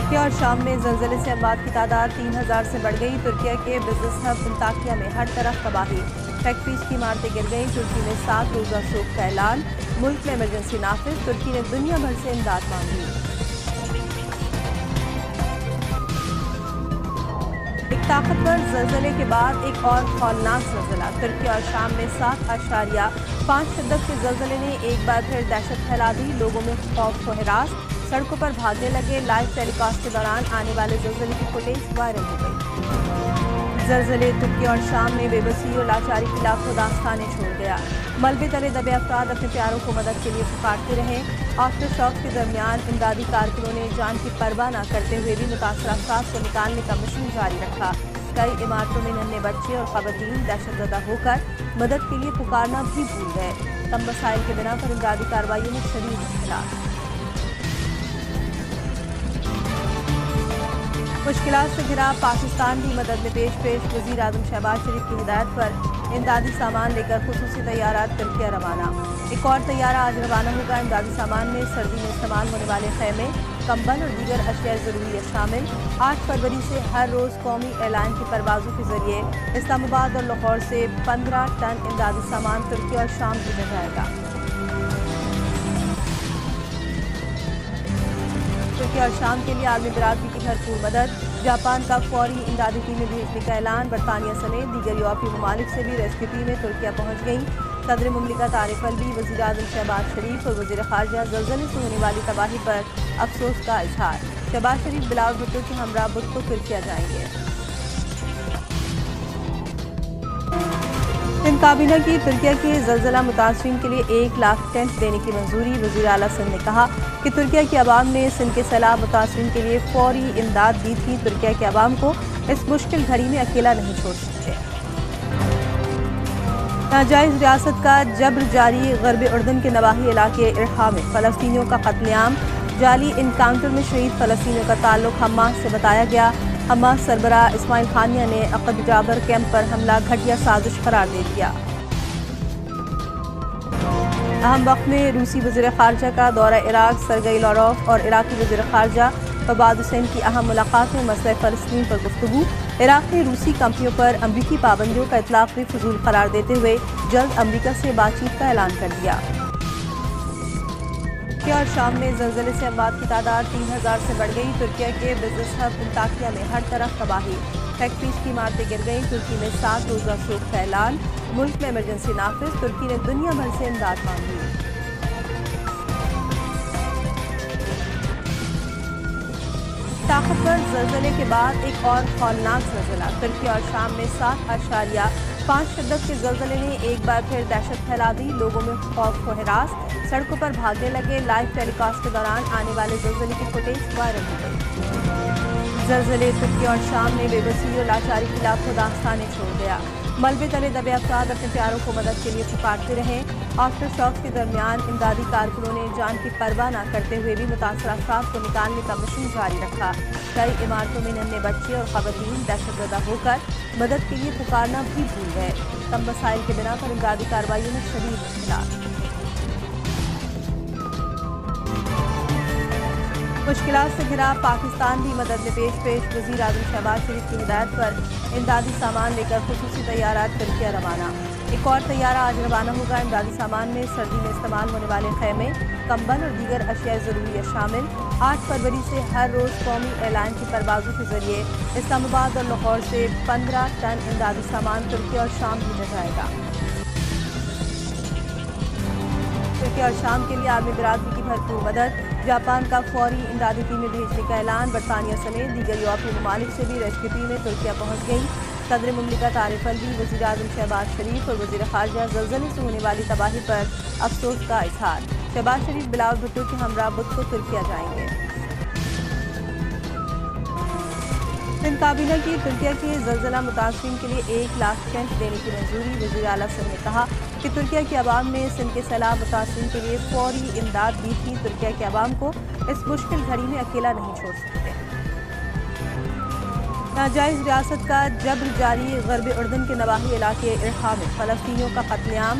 ترکیہ اور شام میں زلزلے سے اموات کی تعداد 3000 سے بڑھ گئی۔ ترکیہ کے بزنس ہب انطاکیہ میں ہر طرف تباہی، فیکٹریز کی عمارتیں گر گئیں۔ ترکی میں 7 روزہ سوگ کا اعلان، ملک میں ایمرجنسی نافذ۔ ترکی نے دنیا بھر سے امداد مانگی۔ ایک طاقتور زلزلے کے بعد ایک اور ہولناک زلزلہ۔ ترکیہ اور شام میں 7.5 شدت کے زلزلے نے ایک بار پھر دہشت پھیلا دی، لوگوں میں خوف و ہراس، سڑکوں پر بھاگنے لگے۔ لائیو ٹیلی کاسٹ کے دوران آنے والے زلزلے کی فوٹیج وائرل ہو گئی۔ زلزلے ترکیہ اور شام میں بے بسی اور لاچاری کی لاکھوں داستانیں چھوڑ گیا۔ ملبے تلے دبے افراد اپنے پیاروں کو مدد کے لیے پکارتے رہے۔ آفٹر شاک کے درمیان امدادی کارکنوں نے جان کی پرواہ نہ کرتے ہوئے بھی متاثرہ افراد کو نکالنے کا مشن جاری رکھا۔ کئی عمارتوں میں ننھے بچے اور خواتین دہشت زدہ ہو کر مدد کے لیے پکارنا بھی بھول گئے۔ کم وسائل کے بنا پر امدادی کارروائیوں میں شدید مشکلات۔ مشکلات سے گھرا پاکستان بھی مدد میں پیش۔ وزیر اعظم شہباز شریف کی ہدایت پر امدادی سامان لے کر خصوصی طیارات ترکیہ روانہ۔ ایک اور طیارہ آج روانہ ہوگا۔ امدادی سامان میں سردی میں استعمال ہونے والے خیمے، کمبل اور دیگر اشیاء ضروری شامل۔ 8 فروری سے ہر روز قومی ایئر لائن کی پروازوں کے ذریعے اسلام آباد اور لاہور سے 15 ٹن امدادی سامان ترکیہ اور شام بھیجا جائے گا۔ ترکیہ اور شام کے لیے عالمی برادری کی بھرپور مدد۔ جاپان کا فوری امدادی ٹیمیں بھیجنے کا اعلان۔ برطانیہ سمیت دیگر یورپی ممالک سے بھی ریسکیو ٹیمیں ترکیہ پہنچ گئیں۔ صدر مملکت عارف الوی، وزیر اعظم شہباز شریف اور وزیر خارجہ زلزلے سے ہونے والی تباہی پر افسوس کا اظہار۔ شہباز شریف بلاول بھٹو کے ہمراہ بدھ کو ترکیہ جائیں گے۔ سندھ کابینہ کی ترکیہ کے زلزلہ متاثرین کے لیے 1 لاکھ ٹینٹ دینے کی منظوری۔ وزیر اعلیٰ سندھ نے کہا کہ ترکیہ کے عوام نے سندھ کے سیلاب متاثرین کے لیے فوری امداد دی تھی۔ ترکیہ کے عوام کو اس مشکل گھڑی میں اکیلا نہیں چھوڑ سکتے۔ ناجائز ریاست کا جبر جاری۔ غرب اردن کے نواحی علاقے ارحا میں فلسطینیوں کا قتل عام۔ جعلی انکاؤنٹر میں شہید فلسطینیوں کا تعلق حماس سے بتایا گیا۔ حماس سربراہ اسماعیل خانیہ نے عقد جابر کیمپ پر حملہ گھٹیا سازش قرار دے دیا۔ اہم وقت میں روسی وزیر خارجہ کا دورہ عراق۔ سرگئی لاروف اور عراقی وزیر خارجہ فواد حسین کی اہم ملاقات میں مسئلہ فلسطین پر گفتگو۔ عراق نے روسی کمپنیوں پر امریکی پابندیوں کا اطلاق بھی فضول قرار دیتے ہوئے جلد امریکہ سے بات چیت کا اعلان کر دیا۔ ترکیہ اور شام میں زلزلے سے اموات کی تعداد 3000 سے بڑھ گئی۔ ترکیہ کے بزنس ہب انطاکیہ میں ہر طرف تباہی، فیکٹریز کی عمارتیں گر گئیں۔ ترکی میں 7 روزہ سوگ کا اعلان، ملک میں ایمرجنسی نافذ۔ ترکی نے دنیا بھر سے امداد مانگی۔ طاقتور زلزلے کے بعد ایک اور ہولناک زلزلہ۔ ترکیہ اور شام میں 7.5 شدت کے زلزلے نے ایک بار پھر دہشت پھیلا دی، لوگوں میں خوف و ہراس، سڑکوں پر بھاگنے لگے۔ لائیو ٹیلی کاسٹ کے دوران آنے والے زلزلے کی فوٹیج وائرل ہو گئی۔ زلزلے ترکیہ اور شام میں بے بسی اور لاچاری کی لاکھوں داستانیں چھوڑ گیا۔ ملبے تلے دبے افراد اپنے پیاروں کو مدد کے لیے پکارتے رہے۔ آفٹر شاک کے درمیان امدادی کارکنوں نے جان کی پرواہ نہ کرتے ہوئے بھی متاثرہ افراد کو نکالنے کا مشن جاری رکھا۔ کئی عمارتوں میں ننھے بچے اور خواتین دہشت زدہ ہو کر مدد کے لیے پکارنا بھی بھول گئے۔ کم وسائل کے بنا پر امدادی کارروائیوں میں شدید مشکلات۔ مشکلات سے گھرا پاکستان بھی مدد میں پیش۔ وزیر اعظم شہباز شریف کی ہدایت پر امدادی سامان لے کر خصوصی طیارات ترکیہ روانہ۔ ایک اور طیارہ آج روانہ ہوگا۔ امدادی سامان میں سردی میں استعمال ہونے والے خیمے، کمبل اور دیگر اشیاء ضروری شامل۔ 8 فروری سے ہر روز قومی ایئر لائن کی پروازوں کے ذریعے اسلام آباد اور لاہور سے 15 ٹن امدادی سامان ترکیہ اور شام بھیجا جائے گا۔ ترکیہ اور شام کے لیے عالمی برادری کی بھرپور مدد۔ جاپان کا فوری امدادی ٹیمیں بھیجنے کا اعلان۔ برطانیہ سمیت دیگر یورپی ممالک سے بھی ریسکیو ٹیمیں ترکیہ پہنچ گئیں۔ صدر مملکت عارف الوی، وزیر اعظم شہباز شریف اور وزیر خارجہ زلزلے سے ہونے والی تباہی پر افسوس کا اظہار۔ شہباز شریف بلاول بھٹو کے ہمراہ بدھ کو ترکیہ جائیں گے۔ سندھ کابینہ کی ترکیہ کے زلزلہ متاثرین کے لیے 1 لاکھ ٹینٹ دینے کی منظوری۔ وزیر اعلیٰ سندھ نے کہا کہ ترکیہ کے عوام نے سندھ کے سیلاب متاثرین کے لیے فوری امداد دی تھی۔ ترکیہ کے عوام کو اس مشکل گھڑی میں اکیلا نہیں چھوڑ سکتے۔ ناجائز ریاست کا جبر جاری۔ غرب اردن کے نواحی علاقے ارحا میں فلسطینیوں کا قتل عام۔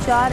4